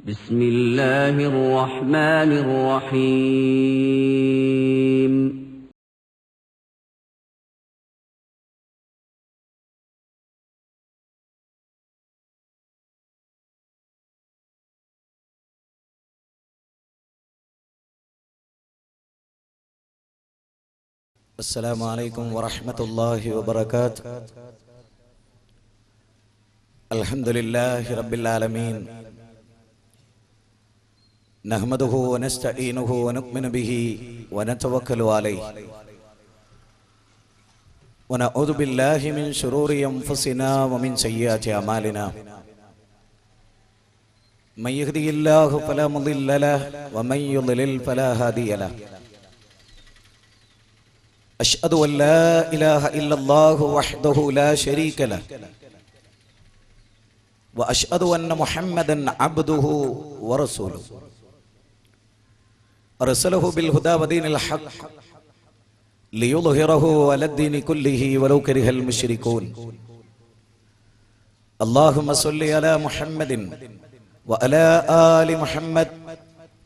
بسم الله الرحمن الرحيم. السلام عليكم ورحمة الله وبركاته. الحمد لله رب العالمين، نحمده ونستعينه ونؤمن به ونتوكل عليه، ونعوذ بالله من شرور أنفسنا ومن سيئات أعمالنا. من يهده الله فلا مضل له ومن يضلل فلا هادي له. أشهد أن لا إله إلا الله وحده لا شريك له، وأشهد أن محمدا عبده ورسوله، أرسله بالهدى ودين الحق ليظهره على الدين كله ولو كره المشركون. اللهم صل على محمد وعلى آل محمد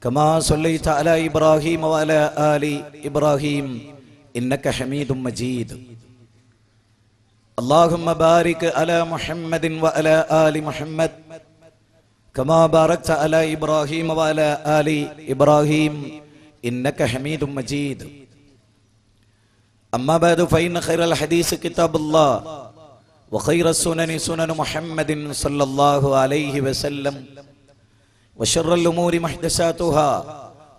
كما صليت على إبراهيم وعلى آل إبراهيم إنك حميد مجيد. اللهم بارك على محمد وعلى آل محمد كما باركت على إبراهيم وعلى آل إبراهيم إنك حميد مجيد. أما بعد فإن خير الحديث كتاب الله، وخير السنن سنن محمد صلى الله عليه وسلم، وشر الأمور محدثاتها،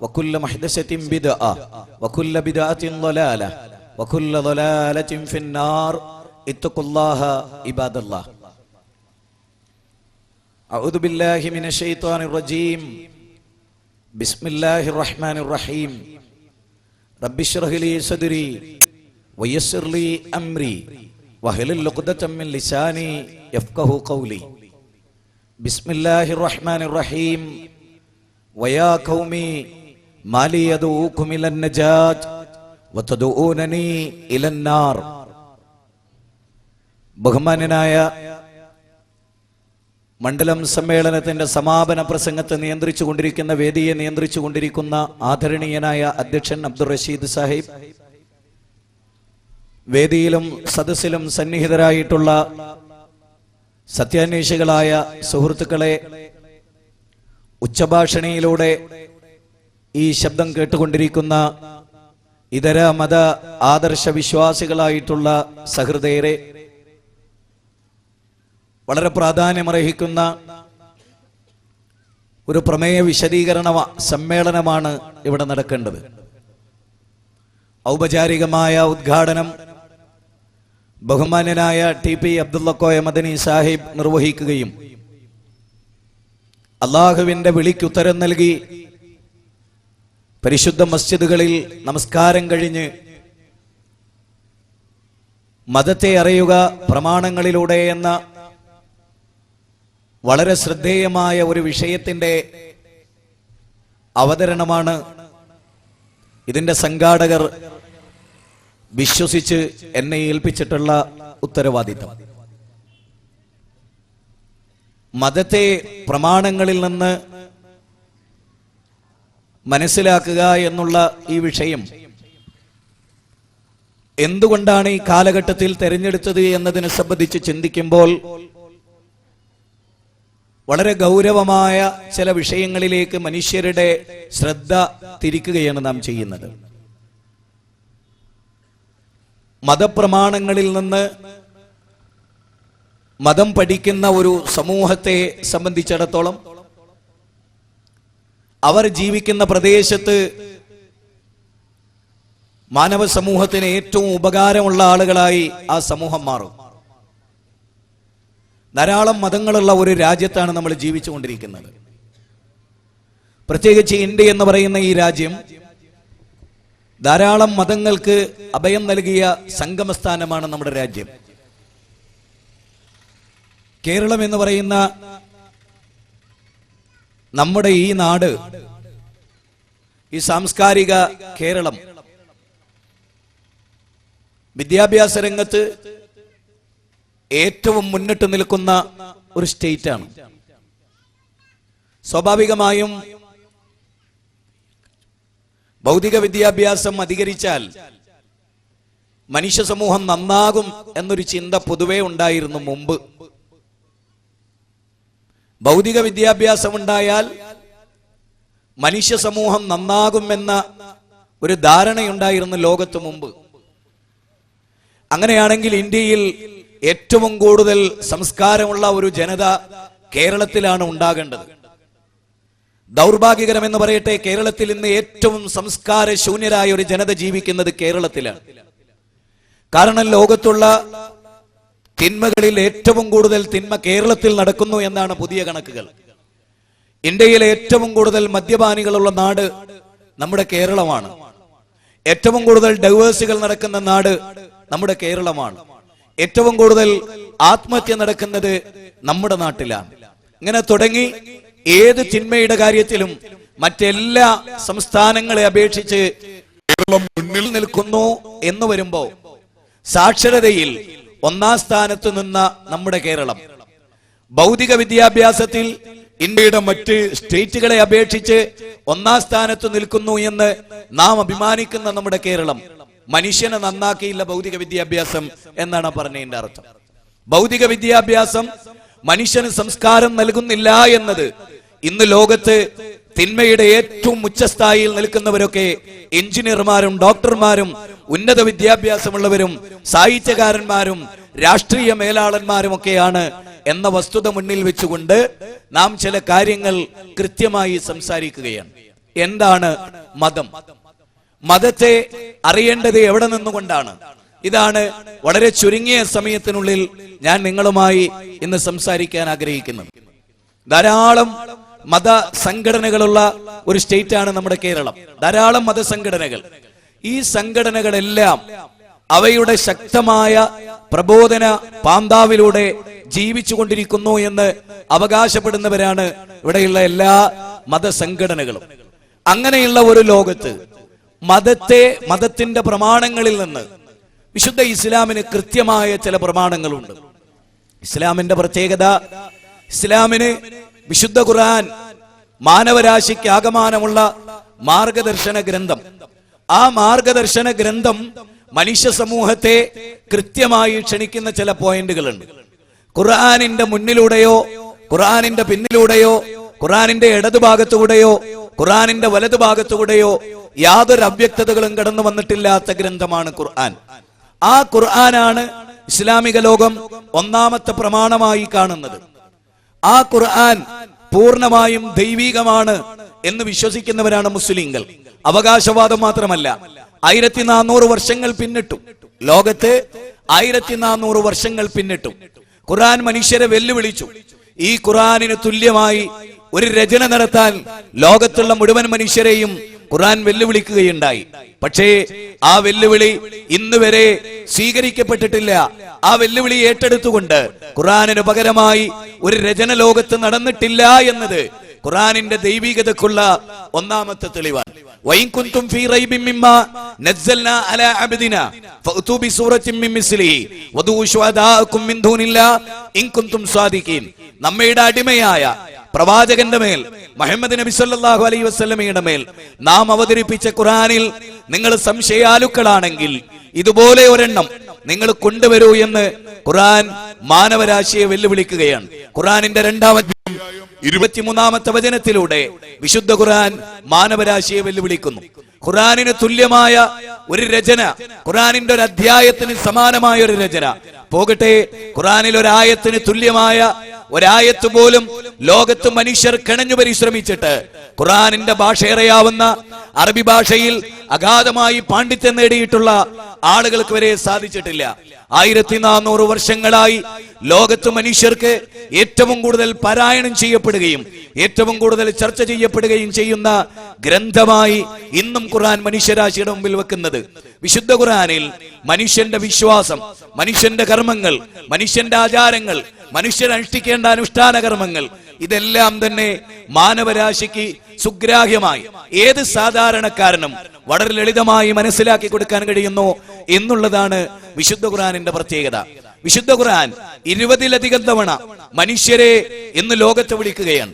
وكل محدثة بدعة، وكل بدعة ضلالة، وكل ضلالة في النار. اتقوا الله عباد الله. أعوذ بالله من الشيطان الرجيم. بسم الله الرحمن الرحيم. رب اشرح لي صدري ويسر لي أمري واحلل عقدة من لساني يفقهوا قولي. بسم الله الرحمن الرحيم. ويا قومي ما لي يدعوكم إلى النجاة وتدعونني إلى النار. ബഹുമാന്യനായ മണ്ഡലം സമ്മേളനത്തിന്റെ സമാപന പ്രസംഗത്തെ നിയന്ത്രിച്ചു കൊണ്ടിരിക്കുന്ന, വേദിയെ നിയന്ത്രിച്ചു കൊണ്ടിരിക്കുന്ന ആദരണീയനായ അധ്യക്ഷൻ അബ്ദുൾ റഷീദ് സാഹിബ്, വേദിയിലും സദസ്സിലും സന്നിഹിതരായിട്ടുള്ള സത്യാന്വേഷികളായ സുഹൃത്തുക്കളെ, ഉച്ചഭാഷണിയിലൂടെ ഈ ശബ്ദം കേട്ടുകൊണ്ടിരിക്കുന്ന ഇതര മത ആദർശ വിശ്വാസികളായിട്ടുള്ള സഹൃദയരെ, വളരെ പ്രാധാന്യമർഹിക്കുന്ന ഒരു പ്രമേയ വിശദീകരണ സമ്മേളനമാണ് ഇവിടെ നടക്കേണ്ടത്. ഔപചാരികമായ ഉദ്ഘാടനം ബഹുമാന്യനായ TP അബ്ദുള്ളക്കോയ മദനി സാഹിബ് നിർവഹിക്കുകയും അള്ളാഹുവിന്റെ വിളിക്കുത്തരം നൽകി പരിശുദ്ധ മസ്ജിദുകളിൽ നമസ്കാരം കഴിഞ്ഞ് മതത്തെ അറിയുക പ്രമാണങ്ങളിലൂടെ എന്ന വളരെ ശ്രദ്ധേയമായ ഒരു വിഷയത്തിന്റെ അവതരണമാണ് ഇതിന്റെ സംഘാടകർ വിശ്വസിച്ച് എന്നെ ഏൽപ്പിച്ചിട്ടുള്ള ഉത്തരവാദിത്തം. മതത്തെ പ്രമാണങ്ങളിൽ നിന്ന് മനസ്സിലാക്കുക എന്നുള്ള ഈ വിഷയം എന്തുകൊണ്ടാണ് ഈ കാലഘട്ടത്തിൽ തെരഞ്ഞെടുത്തത് എന്നതിനെ സംബന്ധിച്ച് ചിന്തിക്കുമ്പോൾ വളരെ ഗൗരവമായ ചില വിഷയങ്ങളിലേക്ക് മനുഷ്യരുടെ ശ്രദ്ധ തിരിക്കുകയാണ് നാം ചെയ്യുന്നത്. മതപ്രമാണങ്ങളിൽ നിന്ന് മതം പഠിക്കുന്ന ഒരു സമൂഹത്തെ സംബന്ധിച്ചിടത്തോളം അവർ ജീവിക്കുന്ന പ്രദേശത്ത് മാനവ സമൂഹത്തിന് ഏറ്റവും ഉപകാരമുള്ള ആളുകളായി ആ സമൂഹം മാറും. ധാരാളം മതങ്ങളുള്ള ഒരു രാജ്യത്താണ് നമ്മൾ ജീവിച്ചുകൊണ്ടിരിക്കുന്നത്. പ്രത്യേകിച്ച് ഇന്ത്യ എന്ന് പറയുന്ന ഈ രാജ്യം ധാരാളം മതങ്ങൾക്ക് അഭയം നൽകിയ സംഗമസ്ഥാനമാണ് നമ്മുടെ രാജ്യം. കേരളം എന്ന് പറയുന്ന നമ്മുടെ ഈ നാട്, ഈ സാംസ്കാരിക കേരളം വിദ്യാഭ്യാസ രംഗത്ത് ഏറ്റവും മുന്നിട്ട് നിൽക്കുന്ന ഒരു സ്റ്റേറ്റാണ്. സ്വാഭാവികമായും ഭൗതിക വിദ്യാഭ്യാസം അധികരിച്ചാൽ മനുഷ്യ സമൂഹം നന്നാകും എന്നൊരു ചിന്ത പൊതുവെ ഉണ്ടായിരുന്നു മുമ്പ്. ഭൗതിക വിദ്യാഭ്യാസം ഉണ്ടായാൽ മനുഷ്യ സമൂഹം നന്നാകുമെന്ന ഒരു ധാരണയുണ്ടായിരുന്നു ലോകത്ത് മുമ്പ്. അങ്ങനെയാണെങ്കിൽ ഇന്ത്യയിൽ ഏറ്റവും കൂടുതൽ സംസ്കാരമുള്ള ഒരു ജനത കേരളത്തിലാണ് ഉണ്ടാകേണ്ടത്. ദൗർഭാഗ്യകരമെന്ന് പറയട്ടെ, കേരളത്തിൽ ഇന്ന് ഏറ്റവും സംസ്കാര ശൂന്യരായ ഒരു ജനത ജീവിക്കുന്നത് കേരളത്തിലാണ്. കാരണം ലോകത്തുള്ള തിന്മകളിൽ ഏറ്റവും കൂടുതൽ തിന്മ കേരളത്തിൽ നടക്കുന്നു എന്നാണ് പുതിയ കണക്കുകൾ. ഇന്ത്യയിലെ ഏറ്റവും കൂടുതൽ മദ്യപാനികളുള്ള നാട് നമ്മുടെ കേരളമാണ്. ഏറ്റവും കൂടുതൽ ഡൈവേഴ്സുകൾ നടക്കുന്ന നാട് നമ്മുടെ കേരളമാണ്. ഏറ്റവും കൂടുതൽ ആത്മഹത്യ നടക്കുന്നത് നമ്മുടെ നാട്ടിലാണ്. ഇങ്ങനെ തുടങ്ങി ഏത് തിന്മയുടെ കാര്യത്തിലും മറ്റെല്ലാ സംസ്ഥാനങ്ങളെ അപേക്ഷിച്ച് കേരളം മുന്നിൽ നിൽക്കുന്നു എന്ന് വരുമ്പോ സാക്ഷരതയിൽ ഒന്നാം സ്ഥാനത്ത് നിന്ന നമ്മുടെ കേരളം ഭൗതിക വിദ്യാഭ്യാസത്തിൽ ഇന്ത്യയുടെ മറ്റ് സ്റ്റേറ്റുകളെ അപേക്ഷിച്ച് ഒന്നാം സ്ഥാനത്ത് നിൽക്കുന്നു എന്ന് നാം അഭിമാനിക്കുന്ന നമ്മുടെ കേരളം മനുഷ്യനെ നന്നാക്കിയില്ല ഭൗതിക വിദ്യാഭ്യാസം എന്നാണ് പറഞ്ഞതിന്റെ അർത്ഥം. ഭൗതിക വിദ്യാഭ്യാസം മനുഷ്യന് സംസ്കാരം നൽകുന്നില്ല എന്നത് ഇന്ന് ലോകത്ത് തിന്മയുടെ ഏറ്റവും ഉച്ചസ്ഥായിയിൽ നിൽക്കുന്നവരൊക്കെ എഞ്ചിനീയർമാരും ഡോക്ടർമാരും ഉന്നത വിദ്യാഭ്യാസമുള്ളവരും സാഹിത്യകാരന്മാരും രാഷ്ട്രീയ മേലാളന്മാരും ഒക്കെയാണ് എന്ന വസ്തുത മുന്നിൽ വെച്ചുകൊണ്ട് നാം ചില കാര്യങ്ങൾ കൃത്യമായി സംസാരിക്കുകയാണ്. എന്താണ് മതം? മതത്തെ അറിയേണ്ടത് എവിടെ നിന്നുകൊണ്ടാണ്? ഇതാണ് വളരെ ചുരുങ്ങിയ സമയത്തിനുള്ളിൽ ഞാൻ നിങ്ങളുമായി ഇന്ന് സംസാരിക്കാൻ ആഗ്രഹിക്കുന്നത്. ധാരാളം മത സംഘടനകളുള്ള ഒരു സ്റ്റേറ്റ് ആണ് നമ്മുടെ കേരളം. ധാരാളം മതസംഘടനകൾ. ഈ സംഘടനകളെല്ലാം അവയുടെ ശക്തമായ പ്രബോധന പാന്താവിലൂടെ ജീവിച്ചു കൊണ്ടിരിക്കുന്നു എന്ന് അവകാശപ്പെടുന്നവരാണ് ഇവിടെയുള്ള എല്ലാ മതസംഘടനകളും. അങ്ങനെയുള്ള ഒരു ലോകത്ത് മതത്തിന്റെ പ്രമാണങ്ങളിൽ നിന്ന് വിശുദ്ധ ഇസ്ലാമിന് കൃത്യമായ ചില പ്രമാണങ്ങളുണ്ട്. ഇസ്ലാമിന്റെ പ്രത്യേകത, ഇസ്ലാമിന് വിശുദ്ധ ഖുർആൻ മാനവരാശിക്ക് ആകമാനമുള്ള മാർഗദർശന ഗ്രന്ഥം. ആ മാർഗദർശന ഗ്രന്ഥം മനുഷ്യ സമൂഹത്തെ കൃത്യമായി ക്ഷണിക്കുന്ന ചില പോയിന്റുകളുണ്ട്. ഖുർആനിന്റെ മുന്നിലൂടെയോ ഖുർആനിന്റെ പിന്നിലൂടെയോ ഖുർആനിന്റെ ഇടതുഭാഗത്തുകൂടെയോ ഖുർആനിന്റെ വലതുഭാഗത്തുകൂടെയോ യാതൊരു അവ്യക്തതകളും കടന്നു വന്നിട്ടില്ലാത്ത ഗ്രന്ഥമാണ് ഖുർആൻ. ആ ഖുർആനാണ് ഇസ്ലാമിക ലോകം ഒന്നാമത്തെ പ്രമാണമായി കാണുന്നത്. ആ ഖുർആൻ പൂർണ്ണമായും ദൈവികമാണ് എന്ന് വിശ്വസിക്കുന്നവരാണ് മുസ്ലിങ്ങൾ. അവകാശവാദം മാത്രമല്ല, 1400 വർഷങ്ങൾ പിന്നിട്ടു. ലോകത്ത് 1400 വർഷങ്ങൾ പിന്നിട്ടു ഖുർആൻ മനുഷ്യരെ വെല്ലുവിളിച്ചു. ഈ ഖുർആനിന് തുല്യമായി ഒരു രചന നടത്താൻ ലോകത്തുള്ള മുഴുവൻ മനുഷ്യരെയും ഖുർആൻ വെല്ലുവിളിക്കുകയുണ്ടായി. പക്ഷേ ആ വെല്ലുവിളി ഇന്ന് വരെ സ്വീകരിക്കപ്പെട്ടിട്ടില്ല. ആ വെല്ലുവിളി ഏറ്റെടുത്തുകൊണ്ട് ഖുർആനിന് പകരമായി ഒരു രചന ലോകത്ത് നടന്നിട്ടില്ല എന്നത് ഖുർആനിന്റെ ദൈവികതക്കുള്ള ഒന്നാമത്തെ തെളിവാണ്. വഇൻ കുൻതും ഫീ റൈബിൻ മിമ്മാ നസ്സൽനാ അലാ അബ്ദിനാ ഫഅതു ബിസൂറത്തിൻ മിൻ മിസ്ലിഹി വദൂ ശുഹദാഅകും മിൻ ദൂനില്ലാഹ് ഇൻ കുൻതും സ്വാദിഖീൻ. നമ്മയുടെ അടിമയായ പ്രവാചകന്റെ മേൽ മുഹമ്മദ് നബി സല്ലല്ലാഹു അലൈഹി വസല്ലമയുടെ മേൽ നാം അവതരിപ്പിച്ച ഖുർആനിൽ നിങ്ങൾ സംശയാലുക്കളാണെങ്കിൽ ഇതുപോലെ ഒരെണ്ണം നിങ്ങൾ കൊണ്ടുവരൂ എന്ന് ഖുർആൻ മാനവരാശിയെ വെല്ലുവിളിക്കുകയാണ്. ഖുർആനിന്റെ 23-ാമത്തെ വചനത്തിലൂടെ വിശുദ്ധ ഖുർആൻ മാനവരാശിയെ വെല്ലുവിളിക്കുന്നു. ഖുർആനിന് തുല്യമായ ഒരു രചന, ഖുർആനിന്റെ ഒരു അധ്യായത്തിന് സമാനമായ ഒരു രചന പോകട്ടെ, ഖുർആനിൽ ഒരായത്തിന് തുല്യമായ ഒരായത്ത് പോലും ലോകത്ത് മനുഷ്യർ കിണഞ്ഞു പരിശ്രമിച്ചിട്ട് ഖുർആനിന്റെ ഭാഷയറിയാവുന്ന അറബി ഭാഷയിൽ അഗാധമായി പാണ്ഡിത്യം നേടിയിട്ടുള്ള ആളുകൾക്ക് വരെ സാധിച്ചിട്ടില്ല. 1400 വർഷങ്ങളായി ലോകത്ത് മനുഷ്യർക്ക് ഏറ്റവും കൂടുതൽ പാരായണം ചെയ്യപ്പെടുകയും ഏറ്റവും കൂടുതൽ ചർച്ച ചെയ്യപ്പെടുകയും ചെയ്യുന്ന ഗ്രന്ഥമായി ഇന്നും ഖുർആൻ മനുഷ്യരാശിയുടെ മുമ്പിൽ വെക്കുന്നത്. വിശുദ്ധ ഖുർആനിൽ മനുഷ്യന്റെ വിശ്വാസം, മനുഷ്യന്റെ കർമ്മങ്ങൾ, മനുഷ്യന്റെ ആചാരങ്ങൾ, മനുഷ്യൻ അനുഷ്ഠിക്കേണ്ട അനുഷ്ഠാന കർമ്മങ്ങൾ, ഇതെല്ലാം തന്നെ മാനവരാശിക്ക് സുഗ്രാഹ്യമായി ഏത് സാധാരണക്കാരനും വളരെ ലളിതമായി മനസ്സിലാക്കി കൊടുക്കാൻ കഴിയുന്നു എന്നുള്ളതാണ് വിശുദ്ധ ഖുർആനിന്റെ പ്രത്യേകത. വിശുദ്ധ ഖുർആൻ 20-ലധികം തവണ മനുഷ്യരെ ഇന്ന് ലോകത്ത് വിളിക്കുകയാണ്.